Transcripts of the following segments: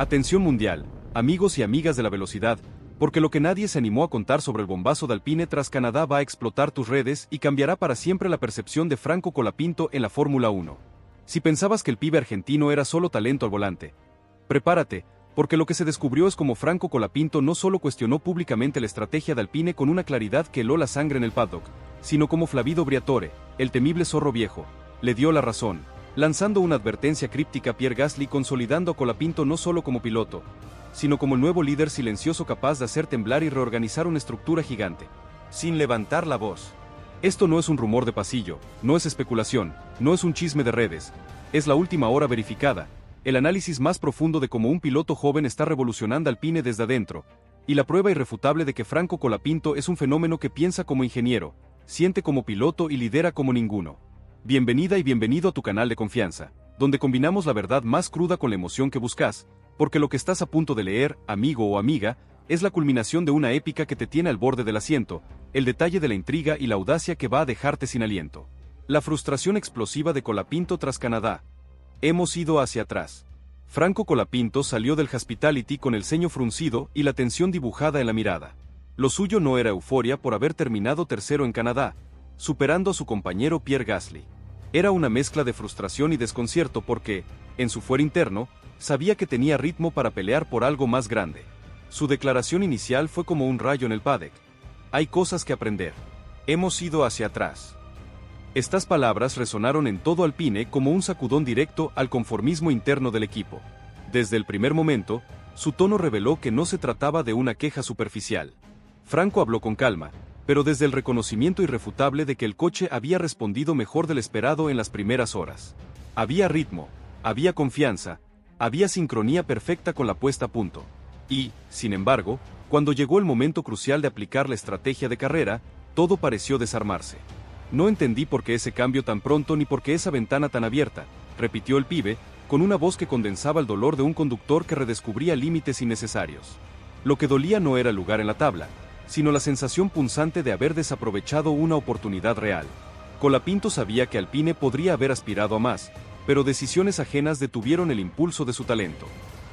Atención mundial, amigos y amigas de la velocidad, porque lo que nadie se animó a contar sobre el bombazo de Alpine tras Canadá va a explotar tus redes y cambiará para siempre la percepción de Franco Colapinto en la Fórmula 1. Si pensabas que el pibe argentino era solo talento al volante, prepárate, porque lo que se descubrió es cómo Franco Colapinto no solo cuestionó públicamente la estrategia de Alpine con una claridad que heló la sangre en el paddock, sino como Flavido Briatore, el temible zorro viejo, le dio la razón, lanzando una advertencia críptica a Pierre Gasly, consolidando a Colapinto no solo como piloto, sino como el nuevo líder silencioso capaz de hacer temblar y reorganizar una estructura gigante, sin levantar la voz. Esto no es un rumor de pasillo, no es especulación, no es un chisme de redes, es la última hora verificada, el análisis más profundo de cómo un piloto joven está revolucionando Alpine desde adentro, y la prueba irrefutable de que Franco Colapinto es un fenómeno que piensa como ingeniero, siente como piloto y lidera como ninguno. Bienvenida y bienvenido a tu canal de confianza, donde combinamos la verdad más cruda con la emoción que buscas, porque lo que estás a punto de leer, amigo o amiga, es la culminación de una épica que te tiene al borde del asiento, el detalle de la intriga y la audacia que va a dejarte sin aliento. La frustración explosiva de Colapinto tras Canadá. Hemos ido hacia atrás. Franco Colapinto salió del Hospitality con el ceño fruncido y la tensión dibujada en la mirada. Lo suyo no era euforia por haber terminado tercero en Canadá, superando a su compañero Pierre Gasly. Era una mezcla de frustración y desconcierto porque, en su fuero interno, sabía que tenía ritmo para pelear por algo más grande. Su declaración inicial fue como un rayo en el paddock. Hay cosas que aprender. Hemos ido hacia atrás. Estas palabras resonaron en todo Alpine como un sacudón directo al conformismo interno del equipo. Desde el primer momento, su tono reveló que no se trataba de una queja superficial. Franco habló con calma, pero desde el reconocimiento irrefutable de que el coche había respondido mejor del esperado en las primeras horas. Había ritmo, había confianza, había sincronía perfecta con la puesta a punto. Y, sin embargo, cuando llegó el momento crucial de aplicar la estrategia de carrera, todo pareció desarmarse. No entendí por qué ese cambio tan pronto ni por qué esa ventana tan abierta, repitió el pibe, con una voz que condensaba el dolor de un conductor que redescubría límites innecesarios. Lo que dolía no era el lugar en la tabla, sino la sensación punzante de haber desaprovechado una oportunidad real. Colapinto sabía que Alpine podría haber aspirado a más, pero decisiones ajenas detuvieron el impulso de su talento.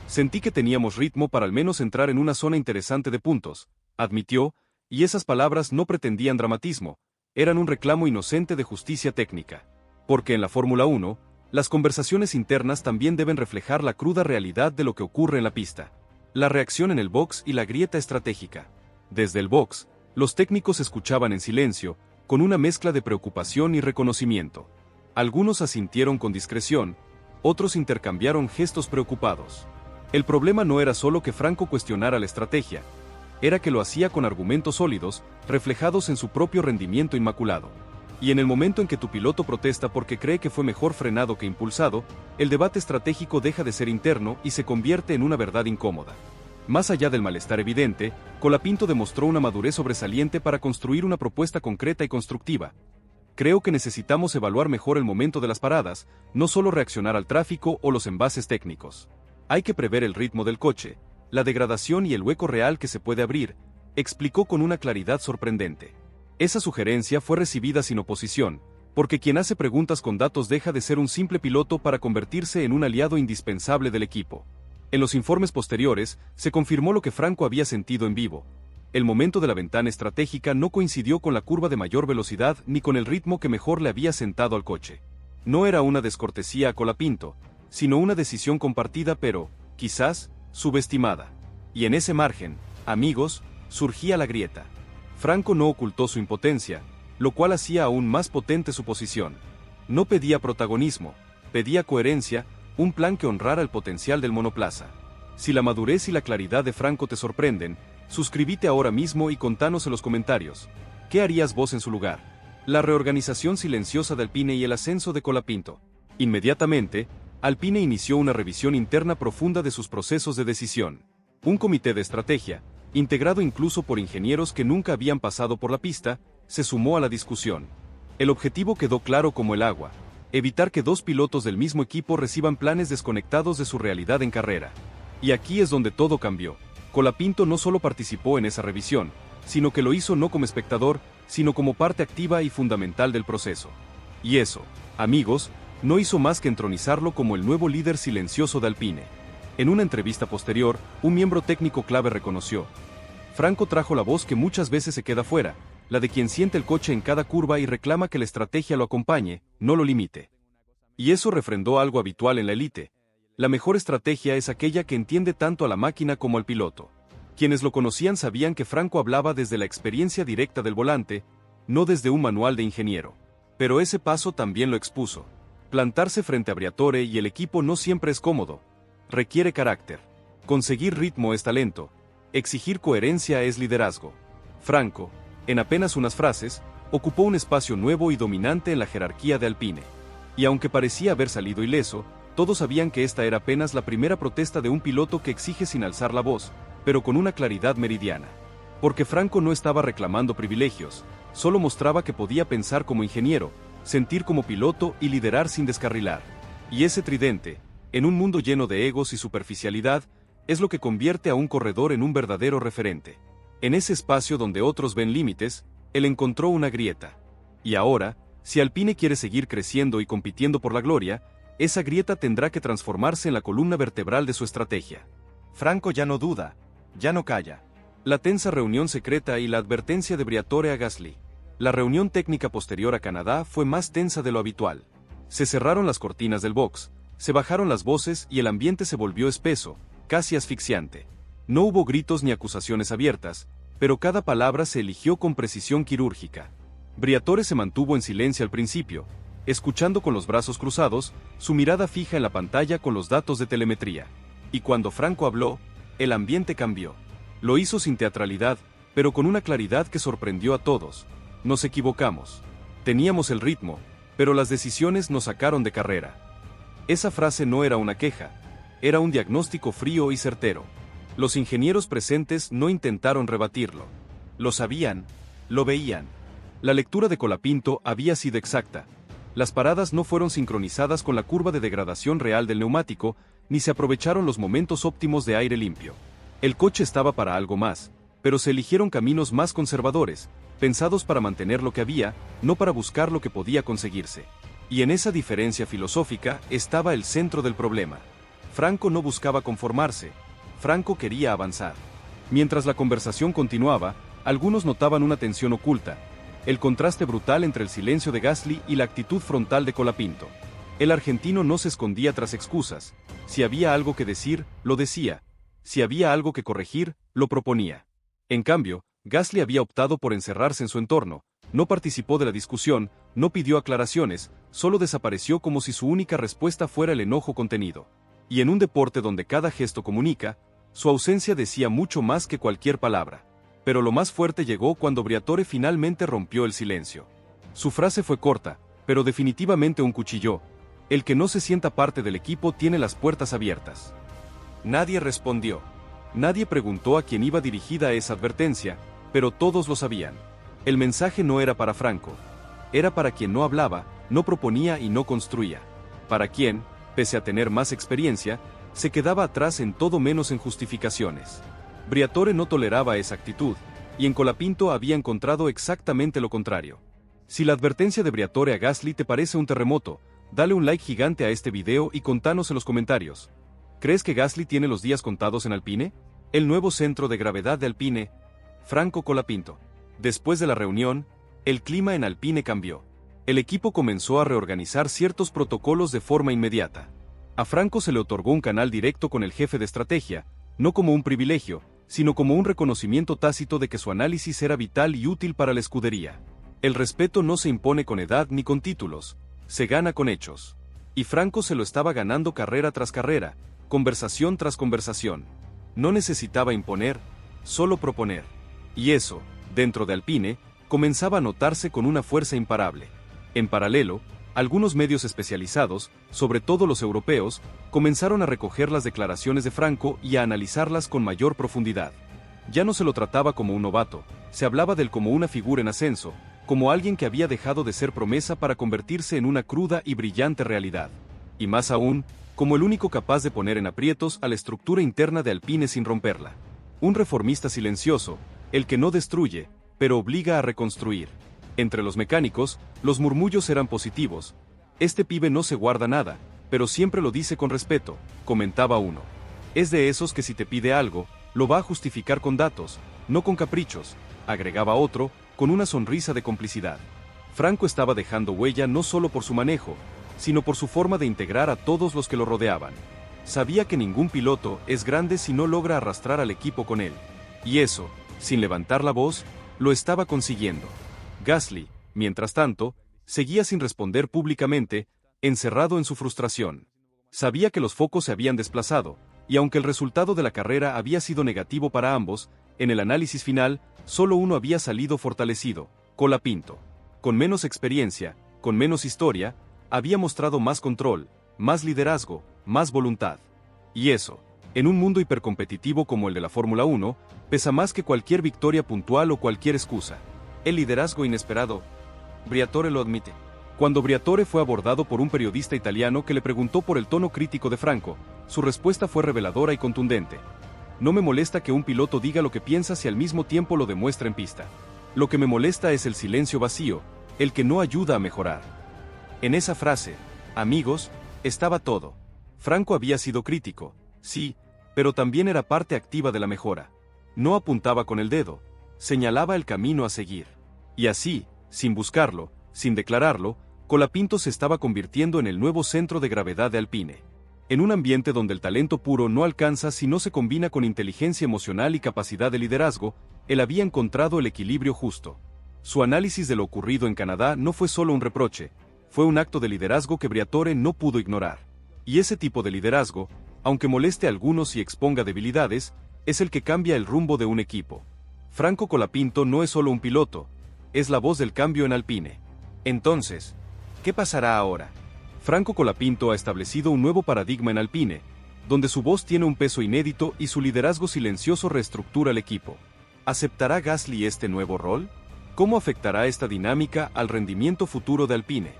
Sentí que teníamos ritmo para al menos entrar en una zona interesante de puntos, admitió, y esas palabras no pretendían dramatismo, eran un reclamo inocente de justicia técnica. Porque en la Fórmula 1, las conversaciones internas también deben reflejar la cruda realidad de lo que ocurre en la pista. La reacción en el box y la grieta estratégica. Desde el box, los técnicos escuchaban en silencio, con una mezcla de preocupación y reconocimiento. Algunos asintieron con discreción, otros intercambiaron gestos preocupados. El problema no era solo que Franco cuestionara la estrategia, era que lo hacía con argumentos sólidos, reflejados en su propio rendimiento inmaculado. Y en el momento en que tu piloto protesta porque cree que fue mejor frenado que impulsado, el debate estratégico deja de ser interno y se convierte en una verdad incómoda. Más allá del malestar evidente, Colapinto demostró una madurez sobresaliente para construir una propuesta concreta y constructiva. Creo que necesitamos evaluar mejor el momento de las paradas, no solo reaccionar al tráfico o los envases técnicos. Hay que prever el ritmo del coche, la degradación y el hueco real que se puede abrir, explicó con una claridad sorprendente. Esa sugerencia fue recibida sin oposición, porque quien hace preguntas con datos deja de ser un simple piloto para convertirse en un aliado indispensable del equipo. En los informes posteriores, se confirmó lo que Franco había sentido en vivo. El momento de la ventana estratégica no coincidió con la curva de mayor velocidad ni con el ritmo que mejor le había sentado al coche. No era una descortesía a Colapinto, sino una decisión compartida pero, quizás, subestimada. Y en ese margen, amigos, surgía la grieta. Franco no ocultó su impotencia, lo cual hacía aún más potente su posición. No pedía protagonismo, pedía coherencia, un plan que honrara el potencial del monoplaza. Si la madurez y la claridad de Franco te sorprenden, suscríbete ahora mismo y contanos en los comentarios. ¿Qué harías vos en su lugar? La reorganización silenciosa de Alpine y el ascenso de Colapinto. Inmediatamente, Alpine inició una revisión interna profunda de sus procesos de decisión. Un comité de estrategia, integrado incluso por ingenieros que nunca habían pasado por la pista, se sumó a la discusión. El objetivo quedó claro como el agua: evitar que dos pilotos del mismo equipo reciban planes desconectados de su realidad en carrera. Y aquí es donde todo cambió. Colapinto no solo participó en esa revisión, sino que lo hizo no como espectador, sino como parte activa y fundamental del proceso. Y eso, amigos, no hizo más que entronizarlo como el nuevo líder silencioso de Alpine. En una entrevista posterior, un miembro técnico clave reconoció: Franco trajo la voz que muchas veces se queda fuera, la de quien siente el coche en cada curva y reclama que la estrategia lo acompañe, no lo limite. Y eso refrendó algo habitual en la élite. La mejor estrategia es aquella que entiende tanto a la máquina como al piloto. Quienes lo conocían sabían que Franco hablaba desde la experiencia directa del volante, no desde un manual de ingeniero. Pero ese paso también lo expuso. Plantarse frente a Briatore y el equipo no siempre es cómodo. Requiere carácter. Conseguir ritmo es talento. Exigir coherencia es liderazgo. Franco, en apenas unas frases, ocupó un espacio nuevo y dominante en la jerarquía de Alpine. Y aunque parecía haber salido ileso, todos sabían que esta era apenas la primera protesta de un piloto que exige sin alzar la voz, pero con una claridad meridiana. Porque Franco no estaba reclamando privilegios, solo mostraba que podía pensar como ingeniero, sentir como piloto y liderar sin descarrilar. Y ese tridente, en un mundo lleno de egos y superficialidad, es lo que convierte a un corredor en un verdadero referente. En ese espacio donde otros ven límites, él encontró una grieta. Y ahora, si Alpine quiere seguir creciendo y compitiendo por la gloria, esa grieta tendrá que transformarse en la columna vertebral de su estrategia. Franco ya no duda, ya no calla. La tensa reunión secreta y la advertencia de Briatore a Gasly. La reunión técnica posterior a Canadá fue más tensa de lo habitual. Se cerraron las cortinas del box, se bajaron las voces y el ambiente se volvió espeso, casi asfixiante. No hubo gritos ni acusaciones abiertas, pero cada palabra se eligió con precisión quirúrgica. Briatore se mantuvo en silencio al principio, escuchando con los brazos cruzados, su mirada fija en la pantalla con los datos de telemetría. Y cuando Franco habló, el ambiente cambió. Lo hizo sin teatralidad, pero con una claridad que sorprendió a todos. Nos equivocamos. Teníamos el ritmo, pero las decisiones nos sacaron de carrera. Esa frase no era una queja, era un diagnóstico frío y certero. Los ingenieros presentes no intentaron rebatirlo. Lo sabían, lo veían. La lectura de Colapinto había sido exacta. Las paradas no fueron sincronizadas con la curva de degradación real del neumático, ni se aprovecharon los momentos óptimos de aire limpio. El coche estaba para algo más, pero se eligieron caminos más conservadores, pensados para mantener lo que había, no para buscar lo que podía conseguirse. Y en esa diferencia filosófica estaba el centro del problema. Franco no buscaba conformarse, Franco quería avanzar. Mientras la conversación continuaba, algunos notaban una tensión oculta, el contraste brutal entre el silencio de Gasly y la actitud frontal de Colapinto. El argentino no se escondía tras excusas. Si había algo que decir, lo decía. Si había algo que corregir, lo proponía. En cambio, Gasly había optado por encerrarse en su entorno, no participó de la discusión, no pidió aclaraciones, solo desapareció como si su única respuesta fuera el enojo contenido. Y en un deporte donde cada gesto comunica, su ausencia decía mucho más que cualquier palabra. Pero lo más fuerte llegó cuando Briatore finalmente rompió el silencio. Su frase fue corta, pero definitivamente un cuchillo. El que no se sienta parte del equipo tiene las puertas abiertas. Nadie respondió. Nadie preguntó a quién iba dirigida esa advertencia, pero todos lo sabían. El mensaje no era para Franco. Era para quien no hablaba, no proponía y no construía. Para quien, pese a tener más experiencia, se quedaba atrás en todo menos en justificaciones. Briatore no toleraba esa actitud, y en Colapinto había encontrado exactamente lo contrario. Si la advertencia de Briatore a Gasly te parece un terremoto, dale un like gigante a este video y contanos en los comentarios. ¿Crees que Gasly tiene los días contados en Alpine? El nuevo centro de gravedad de Alpine, Franco Colapinto. Después de la reunión, el clima en Alpine cambió. El equipo comenzó a reorganizar ciertos protocolos de forma inmediata. A Franco se le otorgó un canal directo con el jefe de estrategia, no como un privilegio, sino como un reconocimiento tácito de que su análisis era vital y útil para la escudería. El respeto no se impone con edad ni con títulos, se gana con hechos. Y Franco se lo estaba ganando carrera tras carrera, conversación tras conversación. No necesitaba imponer, solo proponer. Y eso, dentro de Alpine, comenzaba a notarse con una fuerza imparable. En paralelo, algunos medios especializados, sobre todo los europeos, comenzaron a recoger las declaraciones de Franco y a analizarlas con mayor profundidad. Ya no se lo trataba como un novato, se hablaba de él como una figura en ascenso, como alguien que había dejado de ser promesa para convertirse en una cruda y brillante realidad. Y más aún, como el único capaz de poner en aprietos a la estructura interna de Alpine sin romperla. Un reformista silencioso, el que no destruye, pero obliga a reconstruir. Entre los mecánicos, los murmullos eran positivos. Este pibe no se guarda nada, pero siempre lo dice con respeto, comentaba uno. Es de esos que si te pide algo, lo va a justificar con datos, no con caprichos, agregaba otro, con una sonrisa de complicidad. Franco estaba dejando huella no solo por su manejo, sino por su forma de integrar a todos los que lo rodeaban. Sabía que ningún piloto es grande si no logra arrastrar al equipo con él. Y eso, sin levantar la voz, lo estaba consiguiendo. Gasly, mientras tanto, seguía sin responder públicamente, encerrado en su frustración. Sabía que los focos se habían desplazado, y aunque el resultado de la carrera había sido negativo para ambos, en el análisis final, solo uno había salido fortalecido, Colapinto. Con menos experiencia, con menos historia, había mostrado más control, más liderazgo, más voluntad. Y eso, en un mundo hipercompetitivo como el de la Fórmula 1, pesa más que cualquier victoria puntual o cualquier excusa. El liderazgo inesperado. Briatore lo admite. Cuando Briatore fue abordado por un periodista italiano que le preguntó por el tono crítico de Franco, su respuesta fue reveladora y contundente. No me molesta que un piloto diga lo que piensa si al mismo tiempo lo demuestra en pista. Lo que me molesta es el silencio vacío, el que no ayuda a mejorar. En esa frase, amigos, estaba todo. Franco había sido crítico, sí, pero también era parte activa de la mejora. No apuntaba con el dedo, señalaba el camino a seguir. Y así, sin buscarlo, sin declararlo, Colapinto se estaba convirtiendo en el nuevo centro de gravedad de Alpine. En un ambiente donde el talento puro no alcanza si no se combina con inteligencia emocional y capacidad de liderazgo, él había encontrado el equilibrio justo. Su análisis de lo ocurrido en Canadá no fue solo un reproche, fue un acto de liderazgo que Briatore no pudo ignorar. Y ese tipo de liderazgo, aunque moleste a algunos y exponga debilidades, es el que cambia el rumbo de un equipo. Franco Colapinto no es solo un piloto, es la voz del cambio en Alpine. Entonces, ¿qué pasará ahora? Franco Colapinto ha establecido un nuevo paradigma en Alpine, donde su voz tiene un peso inédito y su liderazgo silencioso reestructura el equipo. ¿Aceptará Gasly este nuevo rol? ¿Cómo afectará esta dinámica al rendimiento futuro de Alpine?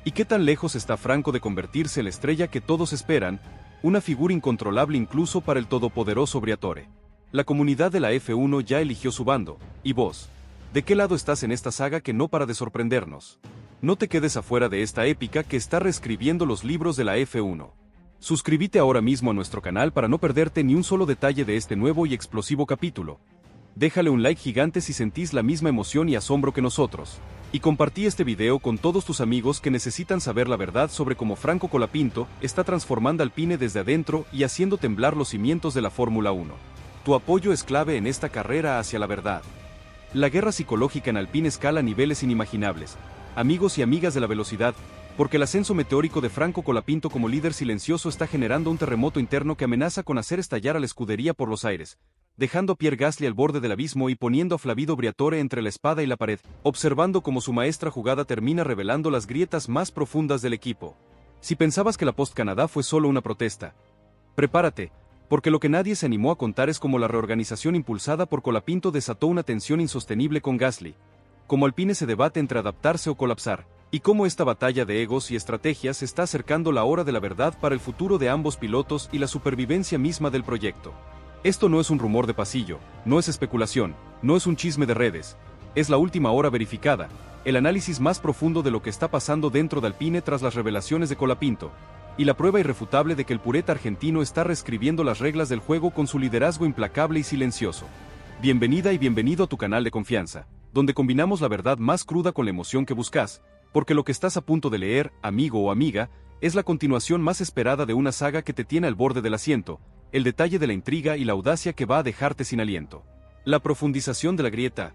¿Y qué tan lejos está Franco de convertirse en la estrella que todos esperan, una figura incontrolable incluso para el todopoderoso Briatore? La comunidad de la F1 ya eligió su bando, ¿y vos? ¿De qué lado estás en esta saga que no para de sorprendernos? No te quedes afuera de esta épica que está reescribiendo los libros de la F1. Suscríbete ahora mismo a nuestro canal para no perderte ni un solo detalle de este nuevo y explosivo capítulo. Déjale un like gigante si sentís la misma emoción y asombro que nosotros. Y compartí este video con todos tus amigos que necesitan saber la verdad sobre cómo Franco Colapinto está transformando Alpine desde adentro y haciendo temblar los cimientos de la Fórmula 1. Tu apoyo es clave en esta carrera hacia la verdad. La guerra psicológica en Alpine escala a niveles inimaginables, amigos y amigas de la velocidad, porque el ascenso meteórico de Franco Colapinto como líder silencioso está generando un terremoto interno que amenaza con hacer estallar a la escudería por los aires, dejando a Pierre Gasly al borde del abismo y poniendo a Flavio Briatore entre la espada y la pared, observando cómo su maestra jugada termina revelando las grietas más profundas del equipo. Si pensabas que la Post-Canadá fue solo una protesta, prepárate, porque lo que nadie se animó a contar es cómo la reorganización impulsada por Colapinto desató una tensión insostenible con Gasly, cómo Alpine se debate entre adaptarse o colapsar, y cómo esta batalla de egos y estrategias está acercando la hora de la verdad para el futuro de ambos pilotos y la supervivencia misma del proyecto. Esto no es un rumor de pasillo, no es especulación, no es un chisme de redes, es la última hora verificada, el análisis más profundo de lo que está pasando dentro de Alpine tras las revelaciones de Colapinto, y la prueba irrefutable de que el pureta argentino está reescribiendo las reglas del juego con su liderazgo implacable y silencioso. Bienvenida y bienvenido a tu canal de confianza, donde combinamos la verdad más cruda con la emoción que buscas, porque lo que estás a punto de leer, amigo o amiga, es la continuación más esperada de una saga que te tiene al borde del asiento, el detalle de la intriga y la audacia que va a dejarte sin aliento. La profundización de la grieta.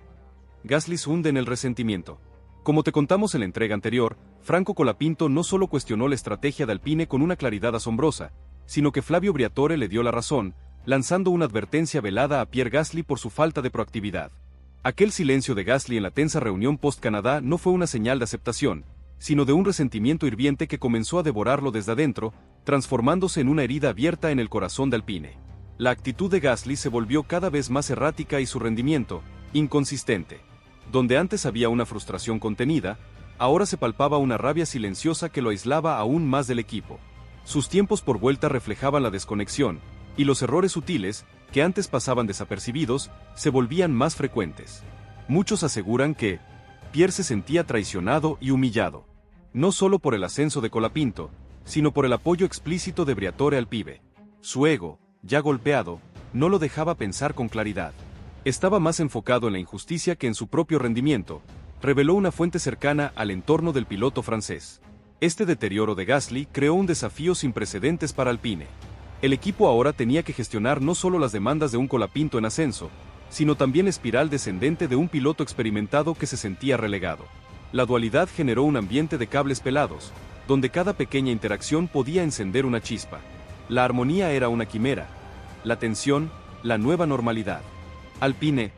Gasly se hunde en el resentimiento. Como te contamos en la entrega anterior, Franco Colapinto no solo cuestionó la estrategia de Alpine con una claridad asombrosa, sino que Flavio Briatore le dio la razón, lanzando una advertencia velada a Pierre Gasly por su falta de proactividad. Aquel silencio de Gasly en la tensa reunión post-Canadá no fue una señal de aceptación, sino de un resentimiento hirviente que comenzó a devorarlo desde adentro, transformándose en una herida abierta en el corazón de Alpine. La actitud de Gasly se volvió cada vez más errática y su rendimiento, inconsistente. Donde antes había una frustración contenida, ahora se palpaba una rabia silenciosa que lo aislaba aún más del equipo. Sus tiempos por vuelta reflejaban la desconexión, y los errores sutiles, que antes pasaban desapercibidos, se volvían más frecuentes. Muchos aseguran que Pierre se sentía traicionado y humillado, no solo por el ascenso de Colapinto, sino por el apoyo explícito de Briatore al pibe. Su ego, ya golpeado, no lo dejaba pensar con claridad. Estaba más enfocado en la injusticia que en su propio rendimiento, reveló una fuente cercana al entorno del piloto francés. Este deterioro de Gasly creó un desafío sin precedentes para Alpine. El equipo ahora tenía que gestionar no solo las demandas de un Colapinto en ascenso, sino también la espiral descendente de un piloto experimentado que se sentía relegado. La dualidad generó un ambiente de cables pelados, donde cada pequeña interacción podía encender una chispa. La armonía era una quimera, la tensión, la nueva normalidad. Alpine,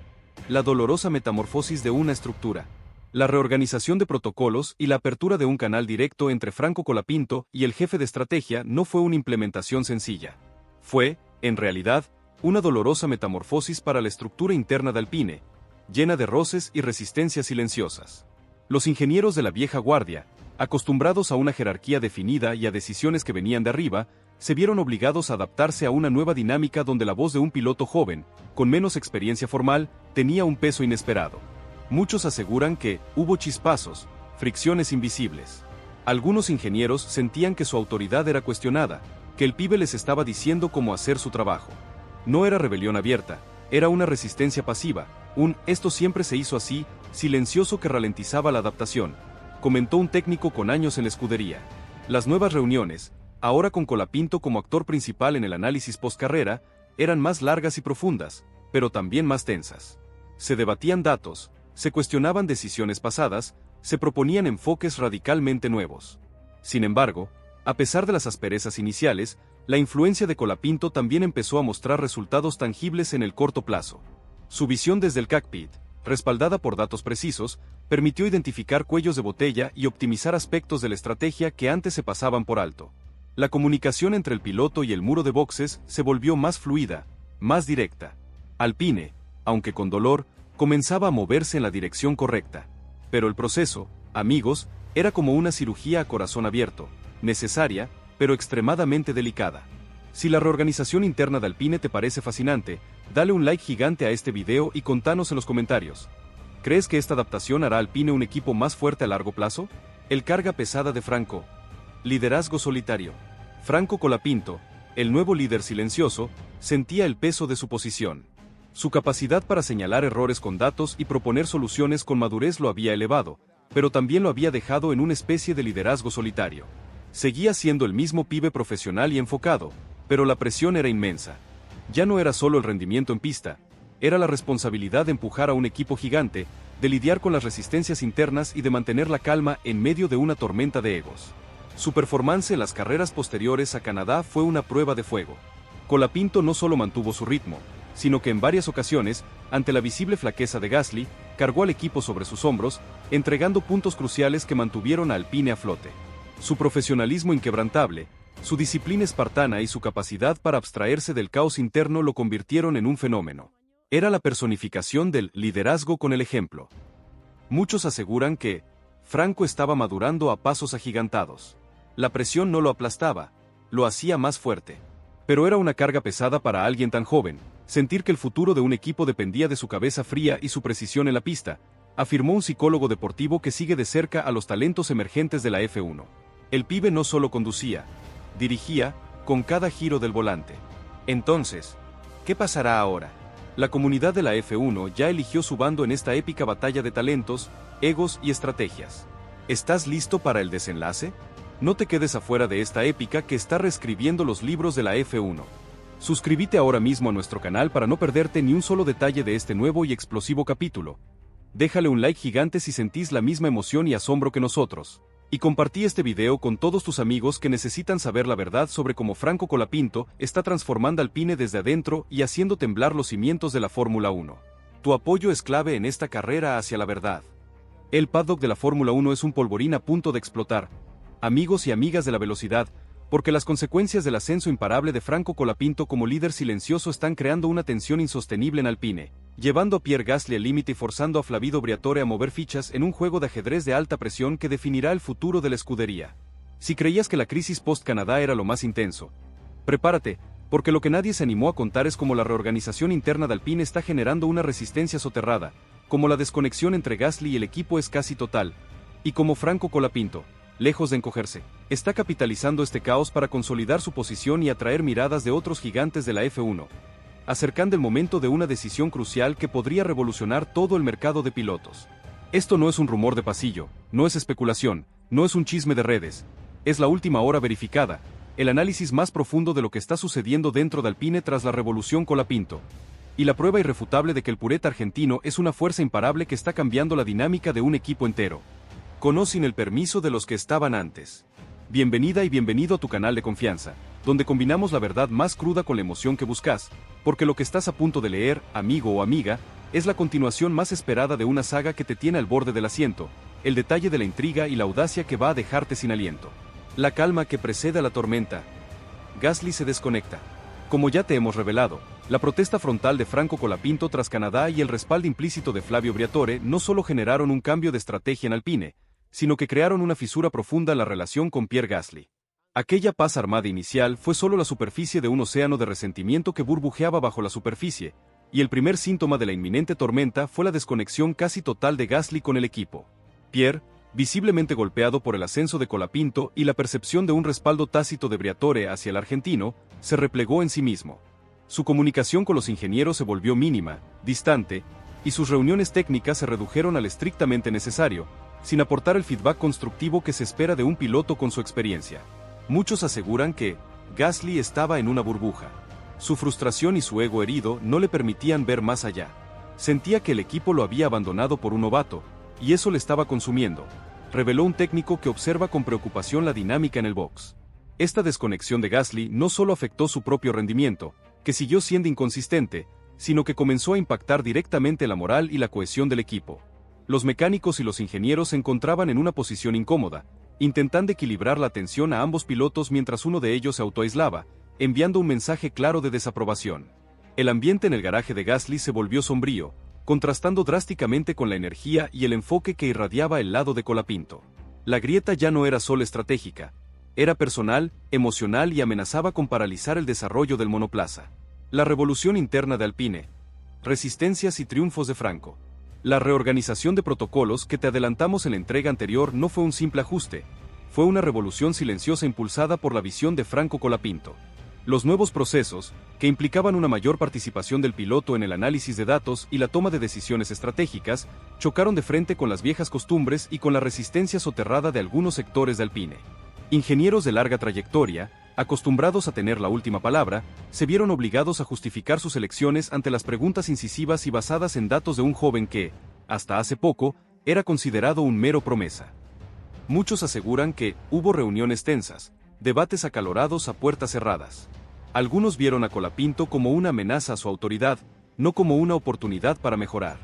la dolorosa metamorfosis de una estructura. La reorganización de protocolos y la apertura de un canal directo entre Franco Colapinto y el jefe de estrategia no fue una implementación sencilla. Fue, en realidad, una dolorosa metamorfosis para la estructura interna de Alpine, llena de roces y resistencias silenciosas. Los ingenieros de la vieja guardia, acostumbrados a una jerarquía definida y a decisiones que venían de arriba, se vieron obligados a adaptarse a una nueva dinámica donde la voz de un piloto joven, con menos experiencia formal, tenía un peso inesperado. Muchos aseguran que hubo chispazos, fricciones invisibles. Algunos ingenieros sentían que su autoridad era cuestionada, que el pibe les estaba diciendo cómo hacer su trabajo. No era rebelión abierta, era una resistencia pasiva, esto siempre se hizo así, silencioso que ralentizaba la adaptación, comentó un técnico con años en la escudería. Las nuevas reuniones, ahora con Colapinto como actor principal en el análisis postcarrera, eran más largas y profundas, pero también más tensas. Se debatían datos, se cuestionaban decisiones pasadas, se proponían enfoques radicalmente nuevos. Sin embargo, a pesar de las asperezas iniciales, la influencia de Colapinto también empezó a mostrar resultados tangibles en el corto plazo. Su visión desde el cockpit, respaldada por datos precisos, permitió identificar cuellos de botella y optimizar aspectos de la estrategia que antes se pasaban por alto. La comunicación entre el piloto y el muro de boxes se volvió más fluida, más directa. Alpine, aunque con dolor, comenzaba a moverse en la dirección correcta. Pero el proceso, amigos, era como una cirugía a corazón abierto, necesaria, pero extremadamente delicada. Si la reorganización interna de Alpine te parece fascinante, dale un like gigante a este video y contanos en los comentarios. ¿Crees que esta adaptación hará a Alpine un equipo más fuerte a largo plazo? El carga pesada de Franco. Liderazgo solitario. Franco Colapinto, el nuevo líder silencioso, sentía el peso de su posición. Su capacidad para señalar errores con datos y proponer soluciones con madurez lo había elevado, pero también lo había dejado en una especie de liderazgo solitario. Seguía siendo el mismo pibe profesional y enfocado, pero la presión era inmensa. Ya no era solo el rendimiento en pista, era la responsabilidad de empujar a un equipo gigante, de lidiar con las resistencias internas y de mantener la calma en medio de una tormenta de egos. Su performance en las carreras posteriores a Canadá fue una prueba de fuego. Colapinto no solo mantuvo su ritmo, sino que en varias ocasiones, ante la visible flaqueza de Gasly, cargó al equipo sobre sus hombros, entregando puntos cruciales que mantuvieron a Alpine a flote. Su profesionalismo inquebrantable, su disciplina espartana y su capacidad para abstraerse del caos interno lo convirtieron en un fenómeno. Era la personificación del liderazgo con el ejemplo. Muchos aseguran que Franco estaba madurando a pasos agigantados. La presión no lo aplastaba, lo hacía más fuerte. Pero era una carga pesada para alguien tan joven, sentir que el futuro de un equipo dependía de su cabeza fría y su precisión en la pista, afirmó un psicólogo deportivo que sigue de cerca a los talentos emergentes de la F1. El pibe no solo conducía, dirigía, con cada giro del volante. Entonces, ¿qué pasará ahora? La comunidad de la F1 ya eligió su bando en esta épica batalla de talentos, egos y estrategias. ¿Estás listo para el desenlace? No te quedes afuera de esta épica que está reescribiendo los libros de la F1. Suscríbete ahora mismo a nuestro canal para no perderte ni un solo detalle de este nuevo y explosivo capítulo. Déjale un like gigante si sentís la misma emoción y asombro que nosotros. Y compartí este video con todos tus amigos que necesitan saber la verdad sobre cómo Franco Colapinto está transformando Alpine desde adentro y haciendo temblar los cimientos de la Fórmula 1. Tu apoyo es clave en esta carrera hacia la verdad. El paddock de la Fórmula 1 es un polvorín a punto de explotar. Amigos y amigas de la velocidad, porque las consecuencias del ascenso imparable de Franco Colapinto como líder silencioso están creando una tensión insostenible en Alpine, llevando a Pierre Gasly al límite y forzando a Flavio Briatore a mover fichas en un juego de ajedrez de alta presión que definirá el futuro de la escudería. Si creías que la crisis post-Canadá era lo más intenso, prepárate, porque lo que nadie se animó a contar es cómo la reorganización interna de Alpine está generando una resistencia soterrada, cómo la desconexión entre Gasly y el equipo es casi total, y cómo Franco Colapinto, lejos de encogerse, está capitalizando este caos para consolidar su posición y atraer miradas de otros gigantes de la F1, acercando el momento de una decisión crucial que podría revolucionar todo el mercado de pilotos. Esto no es un rumor de pasillo, no es especulación, no es un chisme de redes, es la última hora verificada, el análisis más profundo de lo que está sucediendo dentro de Alpine tras la revolución Colapinto. Y la prueba irrefutable de que el pureta argentino es una fuerza imparable que está cambiando la dinámica de un equipo entero. Con o sin el permiso de los que estaban antes. Bienvenida y bienvenido a tu canal de confianza, donde combinamos la verdad más cruda con la emoción que buscas, porque lo que estás a punto de leer, amigo o amiga, es la continuación más esperada de una saga que te tiene al borde del asiento, el detalle de la intriga y la audacia que va a dejarte sin aliento. La calma que precede a la tormenta. Gasly se desconecta. Como ya te hemos revelado, la protesta frontal de Franco Colapinto tras Canadá y el respaldo implícito de Flavio Briatore no solo generaron un cambio de estrategia en Alpine, sino que crearon una fisura profunda en la relación con Pierre Gasly. Aquella paz armada inicial fue solo la superficie de un océano de resentimiento que burbujeaba bajo la superficie, y el primer síntoma de la inminente tormenta fue la desconexión casi total de Gasly con el equipo. Pierre, visiblemente golpeado por el ascenso de Colapinto y la percepción de un respaldo tácito de Briatore hacia el argentino, se replegó en sí mismo. Su comunicación con los ingenieros se volvió mínima, distante, y sus reuniones técnicas se redujeron al estrictamente necesario, sin aportar el feedback constructivo que se espera de un piloto con su experiencia. Muchos aseguran que Gasly estaba en una burbuja. Su frustración y su ego herido no le permitían ver más allá. Sentía que el equipo lo había abandonado por un novato, y eso le estaba consumiendo, reveló un técnico que observa con preocupación la dinámica en el box. Esta desconexión de Gasly no solo afectó su propio rendimiento, que siguió siendo inconsistente, sino que comenzó a impactar directamente la moral y la cohesión del equipo. Los mecánicos y los ingenieros se encontraban en una posición incómoda, intentando equilibrar la atención a ambos pilotos mientras uno de ellos se autoaislaba, enviando un mensaje claro de desaprobación. El ambiente en el garaje de Gasly se volvió sombrío, contrastando drásticamente con la energía y el enfoque que irradiaba el lado de Colapinto. La grieta ya no era solo estratégica, era personal, emocional y amenazaba con paralizar el desarrollo del monoplaza. La revolución interna de Alpine. Resistencias y triunfos de Franco. La reorganización de protocolos que te adelantamos en la entrega anterior no fue un simple ajuste, fue una revolución silenciosa impulsada por la visión de Franco Colapinto. Los nuevos procesos, que implicaban una mayor participación del piloto en el análisis de datos y la toma de decisiones estratégicas, chocaron de frente con las viejas costumbres y con la resistencia soterrada de algunos sectores de Alpine. Ingenieros de larga trayectoria, acostumbrados a tener la última palabra, se vieron obligados a justificar sus elecciones ante las preguntas incisivas y basadas en datos de un joven que, hasta hace poco, era considerado un mero promesa. Muchos aseguran que hubo reuniones tensas, debates acalorados a puertas cerradas. Algunos vieron a Colapinto como una amenaza a su autoridad, no como una oportunidad para mejorar.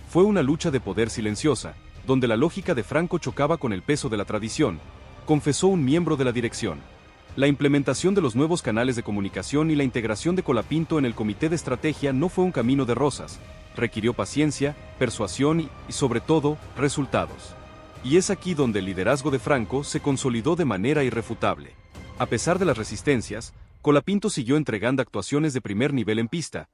Fue una lucha de poder silenciosa, donde la lógica de Franco chocaba con el peso de la tradición, confesó un miembro de la dirección. La implementación de los nuevos canales de comunicación y la integración de Colapinto en el comité de estrategia no fue un camino de rosas, requirió paciencia, persuasión y, sobre todo, resultados. Y es aquí donde el liderazgo de Franco se consolidó de manera irrefutable. A pesar de las resistencias, Colapinto siguió entregando actuaciones de primer nivel en pista,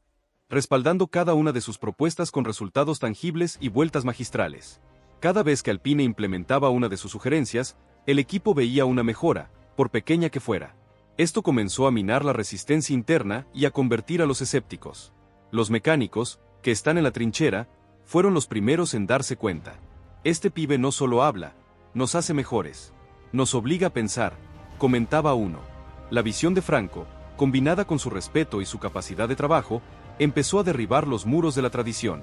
respaldando cada una de sus propuestas con resultados tangibles y vueltas magistrales. Cada vez que Alpine implementaba una de sus sugerencias, el equipo veía una mejora, por pequeña que fuera. Esto comenzó a minar la resistencia interna y a convertir a los escépticos. Los mecánicos, que están en la trinchera, fueron los primeros en darse cuenta. Este pibe no solo habla, nos hace mejores, nos obliga a pensar, comentaba uno. La visión de Franco, combinada con su respeto y su capacidad de trabajo, empezó a derribar los muros de la tradición.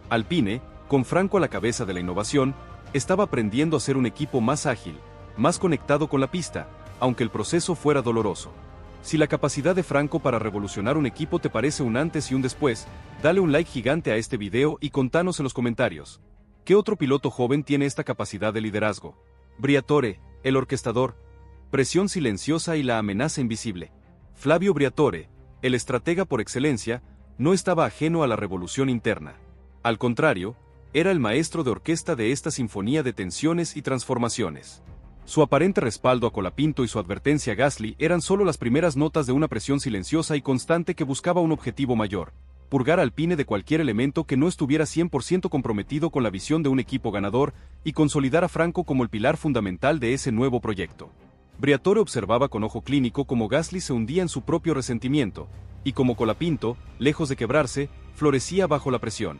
Alpine, con Franco a la cabeza de la innovación, estaba aprendiendo a ser un equipo más ágil, más conectado con la pista, aunque el proceso fuera doloroso. Si la capacidad de Franco para revolucionar un equipo te parece un antes y un después, dale un like gigante a este video y contanos en los comentarios. ¿Qué otro piloto joven tiene esta capacidad de liderazgo? Briatore, el orquestador, presión silenciosa y la amenaza invisible. Flavio Briatore, el estratega por excelencia, no estaba ajeno a la revolución interna. Al contrario, era el maestro de orquesta de esta sinfonía de tensiones y transformaciones. Su aparente respaldo a Colapinto y su advertencia a Gasly eran solo las primeras notas de una presión silenciosa y constante que buscaba un objetivo mayor: purgar a Alpine de cualquier elemento que no estuviera 100% comprometido con la visión de un equipo ganador y consolidar a Franco como el pilar fundamental de ese nuevo proyecto. Briatore observaba con ojo clínico cómo Gasly se hundía en su propio resentimiento, y como Colapinto, lejos de quebrarse, florecía bajo la presión.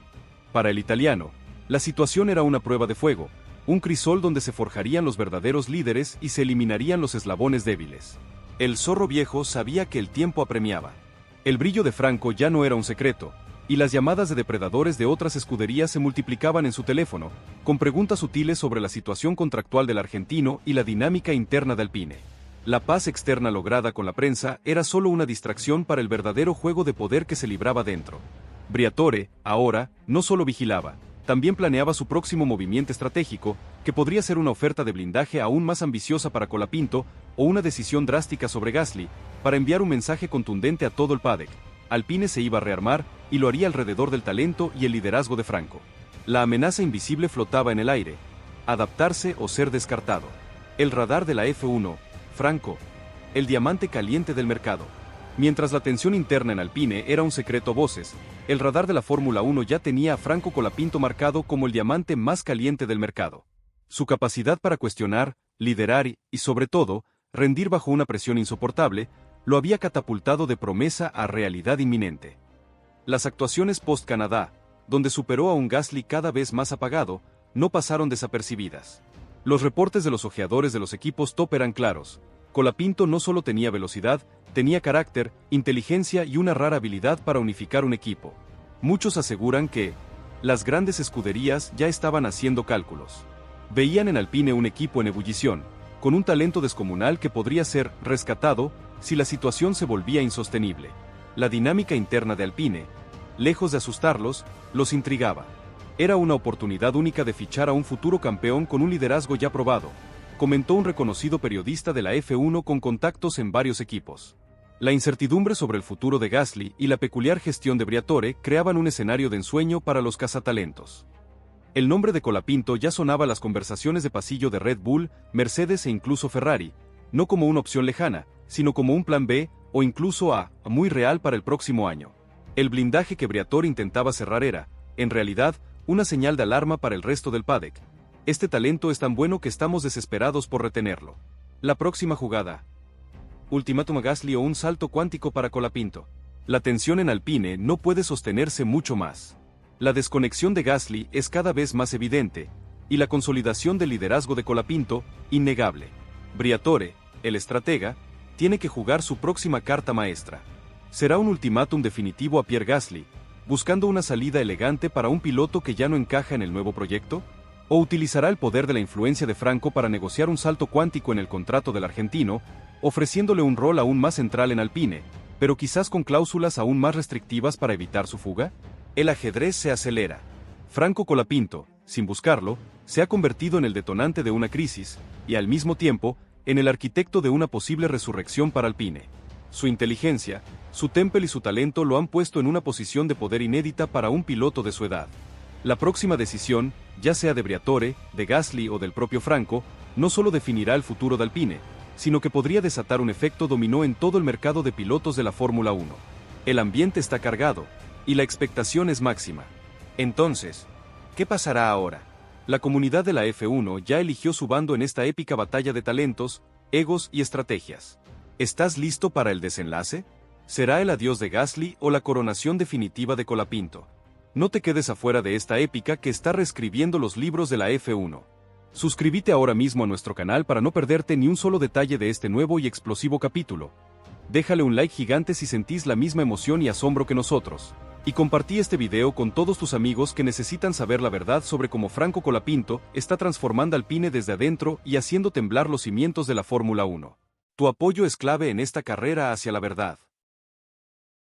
Para el italiano, la situación era una prueba de fuego, un crisol donde se forjarían los verdaderos líderes y se eliminarían los eslabones débiles. El zorro viejo sabía que el tiempo apremiaba. El brillo de Franco ya no era un secreto, y las llamadas de depredadores de otras escuderías se multiplicaban en su teléfono, con preguntas sutiles sobre la situación contractual del argentino y la dinámica interna de Alpine. La paz externa lograda con la prensa era solo una distracción para el verdadero juego de poder que se libraba dentro. Briatore, ahora, no solo vigilaba, también planeaba su próximo movimiento estratégico, que podría ser una oferta de blindaje aún más ambiciosa para Colapinto o una decisión drástica sobre Gasly, para enviar un mensaje contundente a todo el paddock. Alpine se iba a rearmar y lo haría alrededor del talento y el liderazgo de Franco. La amenaza invisible flotaba en el aire. Adaptarse o ser descartado. El radar de la F1, Franco. El diamante caliente del mercado. Mientras la tensión interna en Alpine era un secreto a voces, el radar de la Fórmula 1 ya tenía a Franco Colapinto marcado como el diamante más caliente del mercado. Su capacidad para cuestionar, liderar y, sobre todo, rendir bajo una presión insoportable, lo había catapultado de promesa a realidad inminente. Las actuaciones post-Canadá, donde superó a un Gasly cada vez más apagado, no pasaron desapercibidas. Los reportes de los ojeadores de los equipos top eran claros. Colapinto no solo tenía velocidad, tenía carácter, inteligencia y una rara habilidad para unificar un equipo. Muchos aseguran que las grandes escuderías ya estaban haciendo cálculos. Veían en Alpine un equipo en ebullición, con un talento descomunal que podría ser rescatado si la situación se volvía insostenible. La dinámica interna de Alpine, lejos de asustarlos, los intrigaba. Era una oportunidad única de fichar a un futuro campeón con un liderazgo ya probado, comentó un reconocido periodista de la F1 con contactos en varios equipos. La incertidumbre sobre el futuro de Gasly y la peculiar gestión de Briatore creaban un escenario de ensueño para los cazatalentos. El nombre de Colapinto ya sonaba a las conversaciones de pasillo de Red Bull, Mercedes e incluso Ferrari, no como una opción lejana, sino como un plan B, o incluso A, muy real para el próximo año. El blindaje que Briatore intentaba cerrar era, en realidad, una señal de alarma para el resto del paddock. Este talento es tan bueno que estamos desesperados por retenerlo. La próxima jugada. Ultimátum a Gasly o un salto cuántico para Colapinto. La tensión en Alpine no puede sostenerse mucho más. La desconexión de Gasly es cada vez más evidente, y la consolidación del liderazgo de Colapinto, innegable. Briatore, el estratega, tiene que jugar su próxima carta maestra. Será un ultimátum definitivo a Pierre Gasly, buscando una salida elegante para un piloto que ya no encaja en el nuevo proyecto, o utilizará el poder de la influencia de Franco para negociar un salto cuántico en el contrato del argentino, ofreciéndole un rol aún más central en Alpine, pero quizás con cláusulas aún más restrictivas para evitar su fuga. El ajedrez se acelera. Franco Colapinto, sin buscarlo, se ha convertido en el detonante de una crisis, y al mismo tiempo, en el arquitecto de una posible resurrección para Alpine. Su inteligencia, su temple y su talento lo han puesto en una posición de poder inédita para un piloto de su edad. La próxima decisión, ya sea de Briatore, de Gasly o del propio Franco, no solo definirá el futuro de Alpine, sino que podría desatar un efecto dominó en todo el mercado de pilotos de la Fórmula 1. El ambiente está cargado, y la expectación es máxima. Entonces, ¿qué pasará ahora? La comunidad de la F1 ya eligió su bando en esta épica batalla de talentos, egos y estrategias. ¿Estás listo para el desenlace? ¿Será el adiós de Gasly o la coronación definitiva de Colapinto? No te quedes afuera de esta épica que está reescribiendo los libros de la F1. Suscríbete ahora mismo a nuestro canal para no perderte ni un solo detalle de este nuevo y explosivo capítulo. Déjale un like gigante si sentís la misma emoción y asombro que nosotros. Y compartí este video con todos tus amigos que necesitan saber la verdad sobre cómo Franco Colapinto está transformando Alpine desde adentro y haciendo temblar los cimientos de la Fórmula 1. Tu apoyo es clave en esta carrera hacia la verdad.